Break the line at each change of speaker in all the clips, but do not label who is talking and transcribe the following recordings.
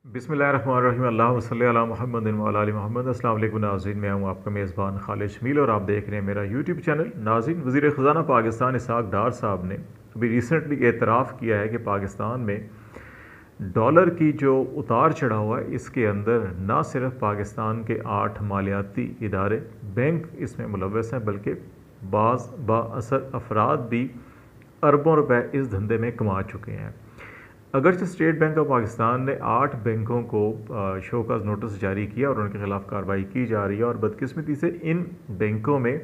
बिस्मिल्लाहिर्रहमानिर्रहीम अल्लाहुम्मा सल्लि अला मुहम्मदिन व अला आलि मुहम्मद। अस्सलाम वालेकुम नाज़रीन, मैं हूँ आपका मेज़बान खालिद शमील और आप देख रहे हैं मेरा यूट्यूब चैनल। नाज़रीन, वज़ीर ख़ज़ाना पाकिस्तान इसहाक़ डार साहब ने अभी रिसेंटली एतराफ़ किया है कि पाकिस्तान में डॉलर की जो उतार चढ़ाव हुआ है इसके अंदर ना सिर्फ पाकिस्तान के 8 मालियाती इदारे बैंक इसमें मुलव्वस हैं, बल्कि बाज़ बाअसर अफराद भी अरबों रुपए इस धंधे में कमा चुके हैं। अगरचे स्टेट बैंक ऑफ पाकिस्तान ने 8 बैंकों को शोकॉज नोटिस जारी किया और उनके खिलाफ कार्रवाई की जा रही है, और बदकिस्मती से इन बैंकों में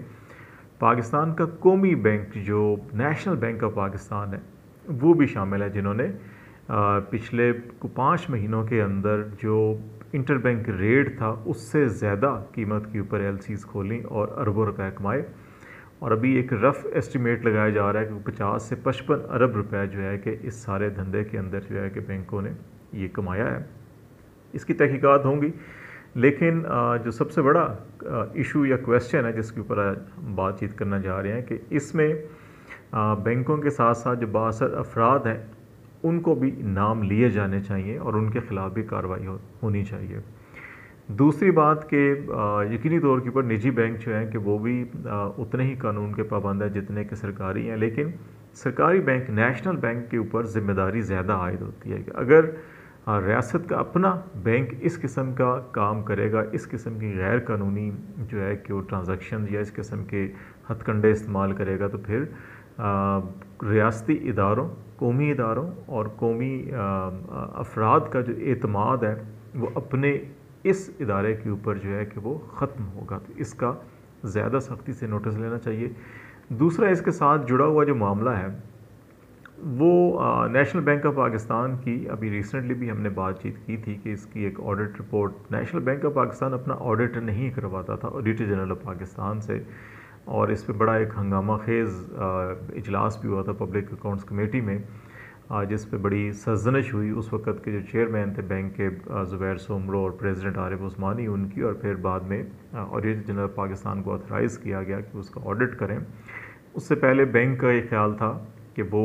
पाकिस्तान का कौमी बैंक जो नेशनल बैंक ऑफ पाकिस्तान है वो भी शामिल है, जिन्होंने पिछले 5 महीनों के अंदर जो इंटर बैंक रेट था उससे ज़्यादा कीमत के ऊपर एलसीज़ खोली और अरबों रुपए कमाए। और अभी एक रफ़ एस्टिमेट लगाया जा रहा है कि 50 से 55 अरब रुपए जो है कि इस सारे धंधे के अंदर जो है कि बैंकों ने ये कमाया है। इसकी तहकीकात होंगी, लेकिन जो सबसे बड़ा इशू या क्वेश्चन है जिसके ऊपर बातचीत करना जा रहे हैं कि इसमें बैंकों के साथ साथ जो बाअसर अफराद हैं उनको भी नाम लिए जाने चाहिए और उनके ख़िलाफ़ भी कार्रवाई होनी चाहिए। दूसरी बात कि यकीनी तौर के ऊपर निजी बैंक जो हैं कि वो भी उतने ही कानून के पाबंद हैं जितने कि सरकारी हैं, लेकिन सरकारी बैंक नेशनल बैंक के ऊपर ज़िम्मेदारी ज़्यादा आयद होती है कि अगर रियासत का अपना बैंक इस किस्म का काम करेगा, इस किस्म की गैर कानूनी जो है कि वो ट्रांजैक्शन या इस किस्म के हथकंडे इस्तेमाल करेगा, तो फिर रियासती इदारों, कौमी इदारों और कौमी अफराद का जो एतमाद है वो अपने इस इदारे के ऊपर जो है कि वो ख़त्म होगा। तो इसका ज़्यादा सख्ती से नोटिस लेना चाहिए। दूसरा, इसके साथ जुड़ा हुआ जो मामला है वो नेशनल बैंक ऑफ पाकिस्तान की अभी रिसेंटली भी हमने बातचीत की थी कि इसकी एक audit report national bank of Pakistan अपना ऑडिट नहीं करवाता था ऑडिटर जनरल ऑफ पाकिस्तान से, और इस पर बड़ा एक हंगामा खेज़ इजलास भी हुआ था पब्लिक अकाउंट्स कमेटी में, जिस पे बड़ी सजनिश हुई उस वक़्त के जो चेयरमैन थे बैंक के ज़ुबैर सोमरो और प्रेसिडेंट आरिफ उस्मानी उनकी, और फिर बाद में ऑडिटर जनरल पाकिस्तान को ऑथराइज़ किया गया कि उसका ऑडिट करें। उससे पहले बैंक का ये ख्याल था कि वो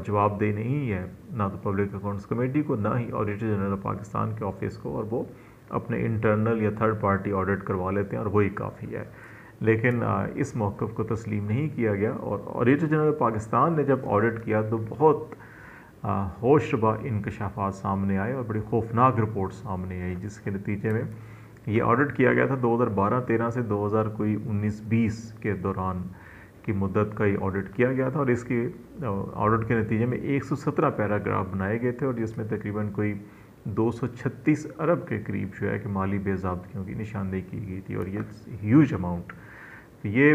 जवाबदेह नहीं है ना तो पब्लिक अकाउंट्स कमेटी को, ना ही ऑडिटर जनरल पाकिस्तान के ऑफिस को, और वो अपने इंटरनल या थर्ड पार्टी ऑडिट करवा लेते हैं और वही काफ़ी है। लेकिन इस मौक़िफ़ को तस्लीम नहीं किया गया, और ऑडिटर जनरल पाकिस्तान ने जब ऑडिट किया तो बहुत होशरुबा इंकशाफात सामने आए और बड़ी खौफनाक रिपोर्ट सामने आई, जिसके नतीजे में ये ऑडिट किया गया था 2012-13 से 2019-20 के दौरान की मुद्दत का ये ऑडिट किया गया था, और इसके ऑडिट के नतीजे में 117 पैराग्राफ बनाए गए थे और जिसमें तकरीबन कोई 236 अरब के करीब जो है कि माली बेज़ाब्तियों की निशानदेही की गई थी, और ये ह्यूज अमाउंट। तो ये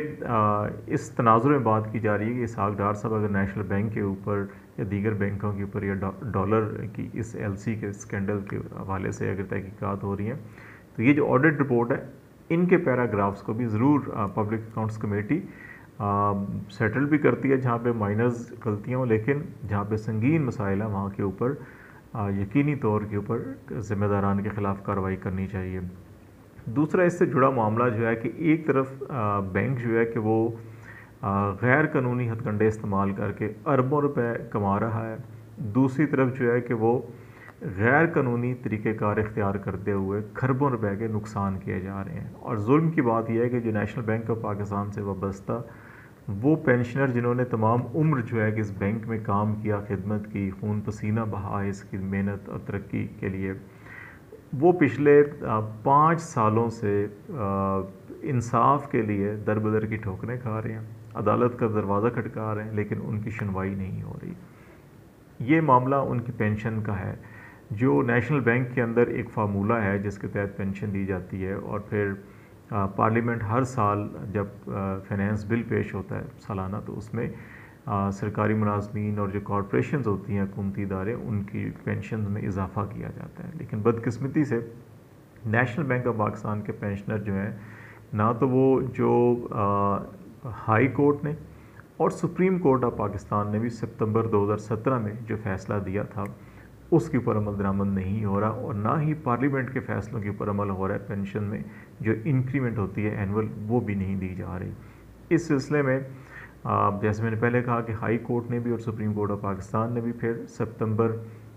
इस तनाजुर में बात की जा रही है कि इसहाक़ डार साहब अगर नेशनल बैंक के ऊपर या दीगर बैंकों के ऊपर या डॉलर की इस एलसी के स्कैंडल के हवाले से अगर तहकीकात हो रही हैं, तो ये जो ऑडिट रिपोर्ट है इनके पैराग्राफ्स को भी ज़रूर पब्लिक अकाउंट्स कमेटी सेटल भी करती है जहाँ पे माइनर्स गलतियाँ हों, लेकिन जहाँ पे संगीन मसाइल हैं वहाँ के ऊपर यकीनी तौर के ऊपर ज़िम्मेदारान के ख़िलाफ़ कार्रवाई करनी चाहिए। दूसरा, इससे जुड़ा मामला जो है कि एक तरफ बैंक जो है कि वो गैर कानूनी हथकंडे इस्तेमाल करके अरबों रुपए कमा रहा है, दूसरी तरफ जो है कि वो गैर कानूनी तरीक़ेकार इख्तियार करते हुए खरबों रुपए के नुकसान किए जा रहे हैं। और जुल्म की बात यह है कि जो नेशनल बैंक ऑफ पाकिस्तान से वाबस्ता वो पेंशनर जिन्होंने तमाम उम्र जो है कि इस बैंक में काम किया, खिदमत की, खून पसीना बहा इसकी मेहनत और तरक्की के लिए, वो पिछले 5 सालों से इंसाफ के लिए दर बदर की ठोकरें खा रहे हैं, अदालत का दरवाज़ा खटका रहे हैं, लेकिन उनकी सुनवाई नहीं हो रही। ये मामला उनकी पेंशन का है। जो नेशनल बैंक के अंदर एक फार्मूला है जिसके तहत पेंशन दी जाती है, और फिर पार्लियामेंट हर साल जब फाइनेंस बिल पेश होता है सालाना, तो उसमें सरकारी मुलाजमीन और जो कॉरपोरेशंस होती हैं हुकूमती इदारे, उनकी पेंशन में इजाफ़ा किया जाता है। लेकिन बदकिस्मती से नेशनल बैंक ऑफ पाकिस्तान के पेंशनर जो हैं, ना तो वो जो हाई कोर्ट ने और सुप्रीम कोर्ट ऑफ पाकिस्तान ने भी सितंबर 2017 में जो फ़ैसला दिया था उसके ऊपर अमल दरामद नहीं हो रहा, और ना ही पार्लियामेंट के फ़ैसलों के ऊपर अमल हो रहा है। पेंशन में जो इंक्रीमेंट होती है एनुअल, वो भी नहीं दी जा रही। इस सिलसिले में जैसे मैंने पहले कहा कि हाई कोर्ट ने भी और सुप्रीम कोर्ट ऑफ पाकिस्तान ने भी फिर सितंबर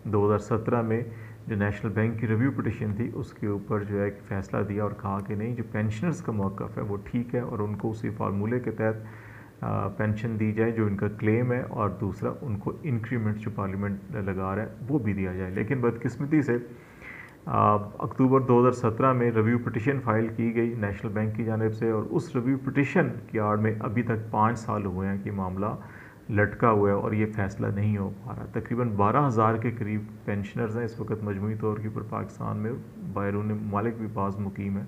2017 में जो नेशनल बैंक की रिव्यू पिटिशन थी उसके ऊपर जो है एक फ़ैसला दिया और कहा कि नहीं, जो पेंशनर्स का मौक़िफ़ है वो ठीक है और उनको उसी फार्मूले के तहत पेंशन दी जाए जो इनका क्लेम है, और दूसरा उनको इंक्रीमेंट जो पार्लियामेंट लगा रहा है वो भी दिया जाए। लेकिन बदकिस्मती से अक्टूबर 2017 में रिव्यू पिटिशन फ़ाइल की गई नेशनल बैंक की जानिब से, और उस रिव्यू पिटिशन की आड़ में अभी तक 5 साल हुए हैं कि मामला लटका हुआ है और ये फ़ैसला नहीं हो पा रहा। तकरीबन 12,000 के करीब पेंशनर्स हैं इस वक्त मजमूई तौर के ऊपर पाकिस्तान में, बैरून ममालिक भी बाज़ मुकीम है,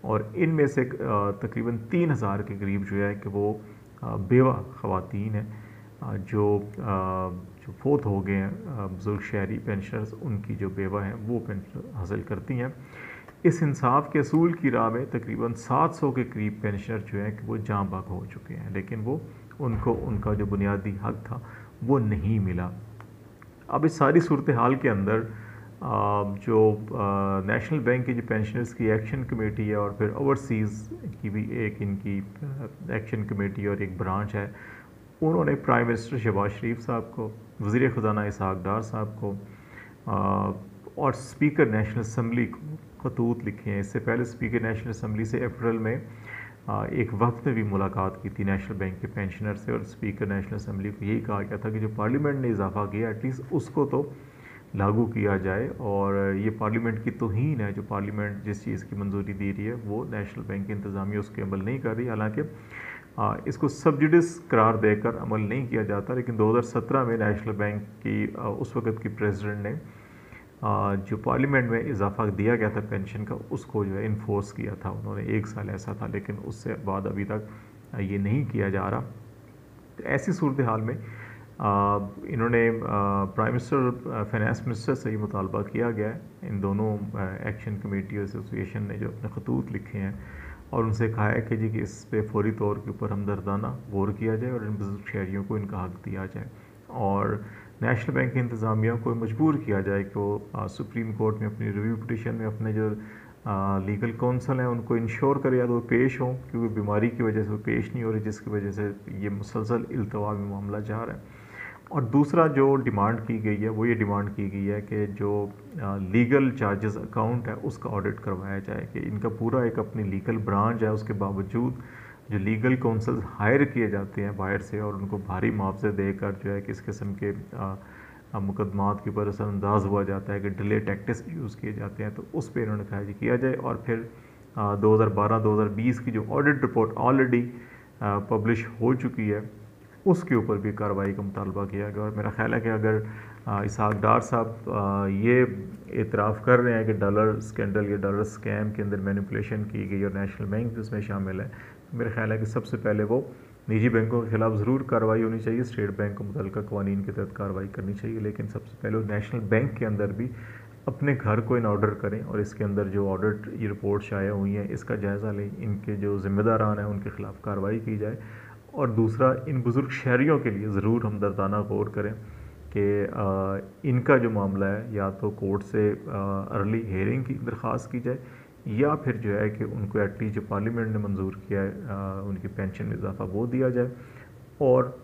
और इनमें से तकरीबन 3,000 के करीब जो है कि वो बेवा ख़वातीन हैं जो फोत हो गए हैं, बुज़ुर्ग शहरी पेंशनर्स, उनकी जो बेवा हैं वो पेंशन हासिल करती हैं। इस इंसाफ के असूल की राह में तकरीबन 700 के करीब पेंशनर जो हैं कि वो जाँ बाग हो चुके हैं, लेकिन वो उनको उनका जो बुनियादी हक था वो नहीं मिला। अब इस सारी सूरत हाल के अंदर जो नेशनल बैंक की जो पेंशनर्स की एक्शन कमेटी है, और फिर ओवरसीज़ की भी एक इनकी एक्शन कमेटी और एक ब्रांच है, उन्होंने प्राइम मिनिस्टर शहबाज शरीफ साहब को, वज़ीर ख़ज़ाना इसहाक़ डार साहब को और स्पीकर नेशनल असम्बली को खतूत लिखे हैं। इससे पहले स्पीकर नेशनल असम्बली से अप्रैल में एक वक्त में भी मुलाकात की थी नेशनल बैंक के पेंशनर से, और स्पीकर नेशनल असम्बली को यही कहा गया था कि जो पार्लियामेंट ने इजाफा किया एटलीस्ट उसको तो लागू किया जाए, और ये पार्लियामेंट की तौहीन है, जो पार्लियामेंट जिस चीज़ की मंजूरी दे रही है वो नेशनल बैंक की इंतज़ामिया उसके अमल नहीं कर रही। हालांकि इसको सबजुडिस करार देकर अमल नहीं किया जाता, लेकिन 2017 में नेशनल बैंक की उस वक़्त की प्रेसिडेंट ने जो पार्लियामेंट में इजाफा दिया गया था पेंशन का, उसको जो है इन्फोर्स किया था उन्होंने। 1 साल ऐसा था, लेकिन उससे बाद अभी तक ये नहीं किया जा रहा। तो ऐसी सूरत हाल में इन्होंने प्राइम मिनिस्टर फाइनेंस मिनिस्टर से ये मुतालबा किया गया है, इन दोनों एक्शन कमेटी एसोसिएशन ने जो अपने खतूत लिखे हैं, और उनसे कहा है कि जी कि इस पे फौरी तौर के ऊपर हमदर्दाना गौर किया जाए और इन बुजुर्ग शहरियों को इनका हक दिया जाए, और नेशनल बैंक की इंतज़ामिया को मजबूर किया जाए कि वो सुप्रीम कोर्ट में अपनी रिव्यू पिटिशन में अपने जो लीगल काउंसिल हैं उनको इंश्योर करे या तो वो पेश हों, क्योंकि बीमारी की वजह से वो पेश नहीं हो रही, जिसकी वजह से ये मुसलसल इल्तवा में मामला जा रहा है। और दूसरा जो डिमांड की गई है वो ये डिमांड की गई है कि जो लीगल चार्जेस अकाउंट है उसका ऑडिट करवाया जाए, कि इनका पूरा एक अपनी लीगल ब्रांच है, उसके बावजूद जो लीगल काउंसिल हायर किए जाते हैं बाहर से और उनको भारी मुआवजे देकर जो है कि इस किस्म के मुकदमात के ऊपर असरअंदाज हुआ जाता है कि डिले टैक्टिक्स यूज़ किए जाते हैं, तो उस पर इन्होंने कहा जी किया जाए। और फिर 2012-2020 की जो ऑडिट रिपोर्ट ऑलरेडी पब्लिश हो चुकी है उसके ऊपर भी कार्रवाई का मुतालबा किया गया। और मेरा ख्याल है कि अगर इसहाक़ डार साहब ये एतराफ़ कर रहे हैं कि डॉलर स्कैंडल या डॉलर स्कैम के अंदर मैनिपुलेशन की गई और नेशनल बैंक भी उसमें शामिल है, तो मेरा ख्याल है कि सबसे पहले वो निजी बैंकों के ख़िलाफ़ ज़रूर कार्रवाई होनी चाहिए, स्टेट बैंक को मुतल्लिक़ा क़वानीन के तहत कार्रवाई करनी चाहिए, लेकिन सबसे पहले वो नेशनल बैंक के अंदर भी अपने घर को इन ऑर्डर करें और इसके अंदर जो ऑडिट ये रिपोर्ट शाया हुई हैं इसका जायज़ा लें, इनके जो ज़िम्मेदारान हैं उनके ख़िलाफ़ कार्रवाई की जाए। और दूसरा, इन बुज़ुर्ग शहरियों के लिए ज़रूर हमदर्दाना गौर करें कि इनका जो मामला है या तो कोर्ट से अर्ली हेयरिंग की दरख्वास्त की जाए, या फिर जो है कि उनको एटलीस्ट जो पार्लियामेंट ने मंजूर किया है उनकी पेंशन में इजाफा वो दिया जाए। और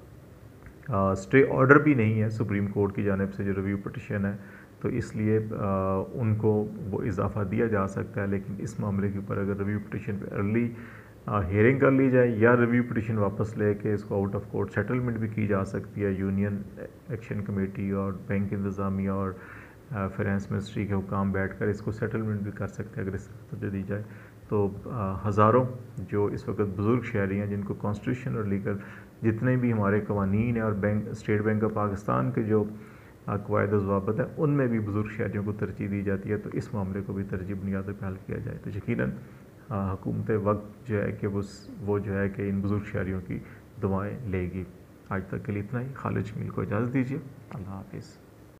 स्टे ऑर्डर भी नहीं है सुप्रीम कोर्ट की जानिब से जो रिव्यू पिटिशन है, तो इसलिए उनको वो इजाफा दिया जा सकता है। लेकिन इस मामले के ऊपर अगर रिव्यू पिटिशन पे अर्ली हेयरिंग कर ली जाए या रिव्यू पिटिशन वापस लेके इसको आउट ऑफ कोर्ट सेटलमेंट भी की जा सकती है, यूनियन एक्शन कमेटी और बैंक इंतज़ामिया और फाइनेंस मिनिस्ट्री के हुकाम बैठ कर इसको सेटलमेंट भी कर सकते हैं अगर इसको तवज्जो दी जाए। तो हज़ारों जो इस वक्त बुज़ुर्ग शहरी हैं जिनको कॉन्स्टिट्यूशन और लीगल जितने भी हमारे कवानीन हैं और bank state bank of Pakistan के जो क़वायद व ज़वाबित हैं उनमें भी बुज़ुर्ग शहरियों को तरजीह दी जाती है, तो इस मामले को भी तरजीह बुनियादों पर हल किया जाए। तो यकीनन हुकूमत वक्त जो है कि वो जो है कि इन बुज़ुर्ग शहरियों की दुआएँ लेगी। आज तक के लिए इतना ही। खालिद जमील को इजाज़त दीजिए। अल्लाह हाफ़िज़।